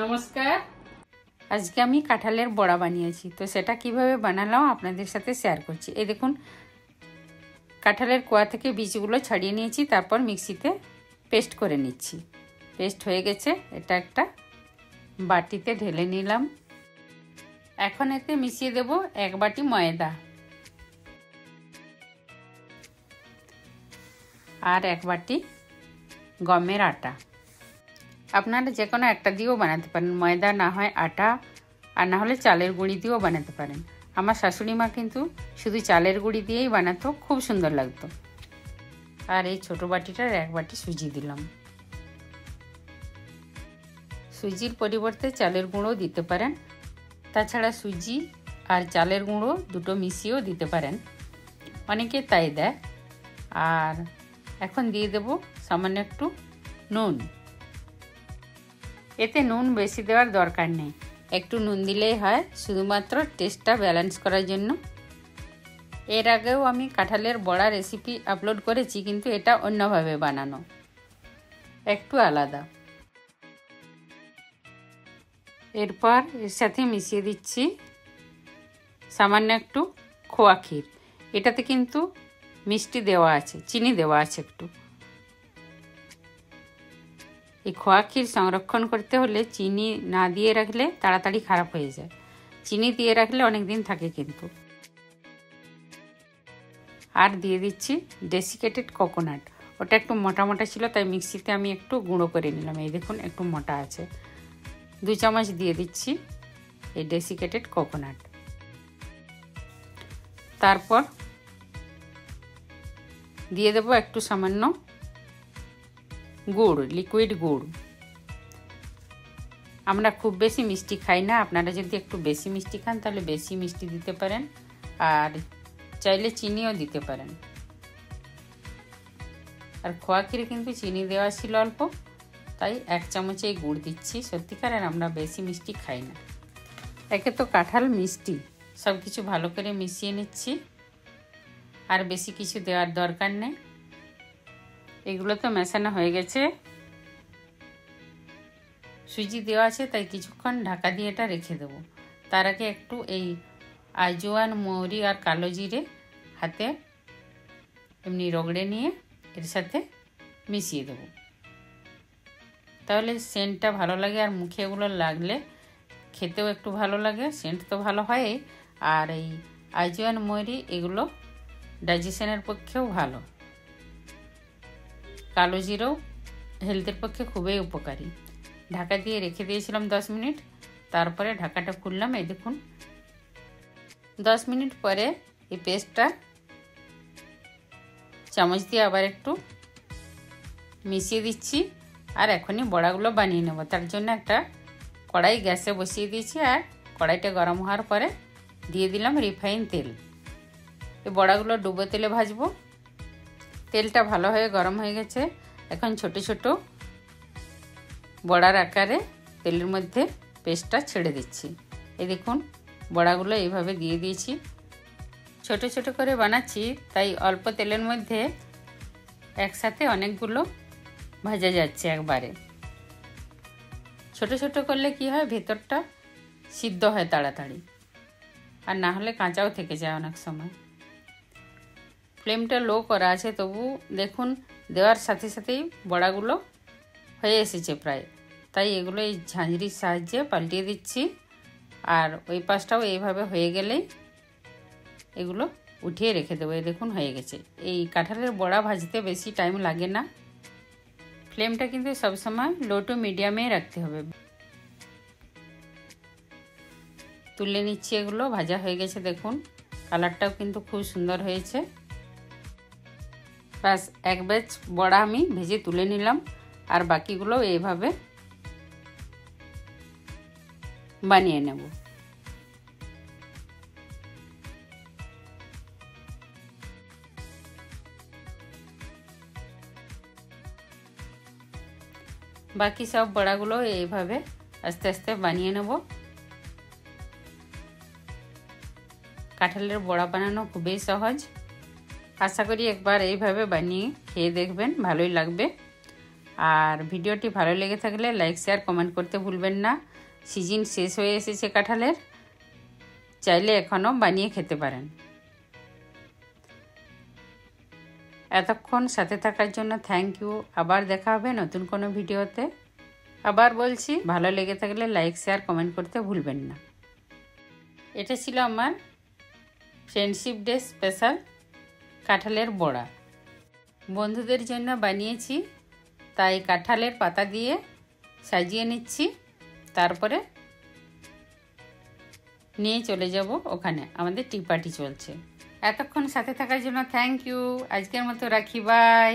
নমস্কার। আজকে আমি কাঁঠালের বড়া বানিয়েছি, তো সেটা কিভাবে বানালাম আপনাদের সাথে শেয়ার করছি। এই দেখুন, কাঁঠালের কোয়া থেকে বীজগুলো ছাড়িয়ে নিয়েছি, তারপর মিক্সিতে পেস্ট করে নিচ্ছি। পেস্ট হয়ে গেছে, এটা একটা বাটিতে ঢেলে নিলাম। এখন এতে মিশিয়ে দেব 1 বাটি ময়দা আর 1 বাটি গমের আটা। আপনারা যে কোনো একটা দিয়েও বানাতে পারেন, ময়দা না হয় আটা, আর না হলে চালের গুঁড়ি দিয়েও বানাতে পারেন। আমার শাশুড়ি মা কিন্তু শুধু চালের গুঁড়ি দিয়েই বানাতো, খুব সুন্দর লাগতো। আর এই ছোটো বাটিটার 1 বাটি সুজি দিলাম। সুজির পরিবর্তে চালের গুঁড়ো দিতে পারেন, তাছাড়া সুজি আর চালের গুঁড়ো দুটো মিশিয়েও দিতে পারেন, অনেকে তাই দেয়। আর এখন দিয়ে দেব সামান্য একটু নুন। এতে নুন বেশি দেওয়ার দরকার নেই, একটু নুন দিলেই হয়, শুধুমাত্র টেস্টটা ব্যালেন্স করার জন্য। এর আগেও আমি কাঁঠালের বড়া রেসিপি আপলোড করেছি, কিন্তু এটা অন্যভাবে বানানো, একটু আলাদা। এরপর এর সাথে মিশিয়ে দিচ্ছি সামান্য একটু খোয়া ক্ষীর। এটাতে কিন্তু মিষ্টি দেওয়া আছে, চিনি দেওয়া আছে একটু। এই খোয়া ক্ষীর সংরক্ষণ করতে হলে চিনি না দিয়ে রাখলে তাড়াতাড়ি খারাপ হয়ে যায়, চিনি দিয়ে রাখলে অনেক দিন থাকে কিন্তু। আর দিয়ে দিচ্ছি ডেসিকেটেড কোকোনাট। ওটা একটু মোটা মোটা ছিল, তাই মিক্সিতে আমি একটু গুঁড়ো করে নিলাম। এই দেখুন, একটু মোটা আছে। 2 চামচ দিয়ে দিচ্ছি এই ডেসিকেটেড কোকোনাট। তারপর দিয়ে দেবো একটু সামান্য গুড়, লিকুইড গুড়। আমরা খুব বেশি মিষ্টি খাই না, আপনারা যদি একটু বেশি মিষ্টি খান তাহলে বেশি মিষ্টি দিতে পারেন, আর চাইলে চিনিও দিতে পারেন। আর খোয়া ক্ষীরে কিন্তু চিনি দেওয়া ছিল অল্প, তাই 1 চামচে গুড় দিচ্ছি। সত্যিকারের আমরা বেশি মিষ্টি খাই না, একে তো কাঁঠাল মিষ্টি। সব কিছু ভালো করে মিশিয়ে নিচ্ছি, আর বেশি কিছু দেওয়ার দরকার নেই। এগুলো তো মেশানো হয়ে গেছে, সুজি দেওয়া আছে, তাই কিছুক্ষণ ঢাকা দিয়ে এটা রেখে দেবো। তার আগে একটু এই আজওয়ান, মৌরি আর কালো জিরে হাতে এমনি রগড়ে নিয়ে এর সাথে মিশিয়ে দেবো, তাহলে সেন্টটা ভালো লাগে, আর মুখে এগুলো লাগলে খেতেও একটু ভালো লাগে। সেন্ট তো ভালো হয়, আর এই আজওয়ান, মৌরি এগুলো ডাইজেশনের পক্ষেও ভালো। কালো জিরেও হেলথের পক্ষে খুবই উপকারী। ঢাকা দিয়ে রেখে দিয়েছিলাম 10 মিনিট, তারপরে ঢাকাটা খুললাম। এই দেখুন, 10 মিনিট পরে এই পেস্টটা চামচ দিয়ে আবার একটু মিশিয়ে দিচ্ছি। আর এখনই বড়াগুলো বানিয়ে নেব। তার জন্য একটা কড়াই গ্যাসে বসিয়ে দিয়েছি, আর কড়াইটা গরম হওয়ার পরে দিয়ে দিলাম রিফাইন তেল। এই বড়াগুলো ডুবো তেলে ভাজবো। তেলটা ভালো হয়ে গরম হয়ে গেছে। এখন ছোট ছোট বড়ার আকারে তেলের মধ্যে পেস্টটা ছেড়ে দিচ্ছি। এই দেখুন, বড়াগুলো এইভাবে দিয়ে দিয়েছি। ছোট ছোট করে বানাচ্ছি, তাই অল্প তেলের মধ্যে একসাথে অনেকগুলো ভাজা যাচ্ছে একবারে। ছোট ছোট করলে কি হয়, ভেতরটা সিদ্ধ হয় তাড়াতাড়ি, আর না হলে কাঁচাও থেকে যায় অনেক সময়। ফ্লেমটা লো করা আছে, তবু দেখুন দেওয়ার সাথে সাথেই বড়াগুলো হয়ে এসেছে প্রায়, তাই এগুলো এই ঝাঁঝরির সাহায্যে পাল্টিয়ে দিচ্ছি। আর ওই পাশটাও এইভাবে হয়ে গেলেই এগুলো উঠিয়ে রেখে দেবো। এই দেখুন হয়ে গেছে। এই কাঁঠালের বড়া ভাজতে বেশি টাইম লাগে না। ফ্লেমটা কিন্তু সবসময় লো টু মিডিয়ামেই রাখতে হবে। তুলে নিচ্ছি, এগুলো ভাজা হয়ে গেছে। দেখুন কালারটাও কিন্তু খুব সুন্দর হয়েছে। ব্যাস, 1 ব্যাচ বড়া আমি ভেজে তুলে নিলাম, আর বাকিগুলো এইভাবে বানিয়ে নেব। বাকি সব বড়াগুলো এইভাবে আস্তে আস্তে বানিয়ে নেব। কাঁঠালের বড়া বানানো খুবই সহজ। আশা করি একবার এইভাবে বানিয়ে খেয়ে দেখবেন, ভালোই লাগবে। আর ভিডিওটি ভালো লেগে থাকলে লাইক শেয়ার কমেন্ট করতে ভুলবেন না। সিজন শেষ হয়ে এসেছে কাঁঠালের, চাইলে এখনও বানিয়ে খেতে পারেন। এতক্ষণ সাথে থাকার জন্য থ্যাংক ইউ। আবার দেখা হবে নতুন কোনো ভিডিওতে। আবার বলছি, ভালো লেগে থাকলে লাইক শেয়ার কমেন্ট করতে ভুলবেন না। এটা ছিল আমার ফ্রেন্ডশিপ ডে স্পেশাল কাঁঠালের বড়া। বন্ধুদের জন্য বানিয়েছি, তাই কাঁঠালের পাতা দিয়ে সাজিয়ে নিচ্ছি। তারপরে নিয়ে চলে যাব ওখানে, আমাদের টি পার্টি চলছে। এতক্ষণ সাথে থাকার জন্য থ্যাংক ইউ। আজকের মতো রাখি, বাই।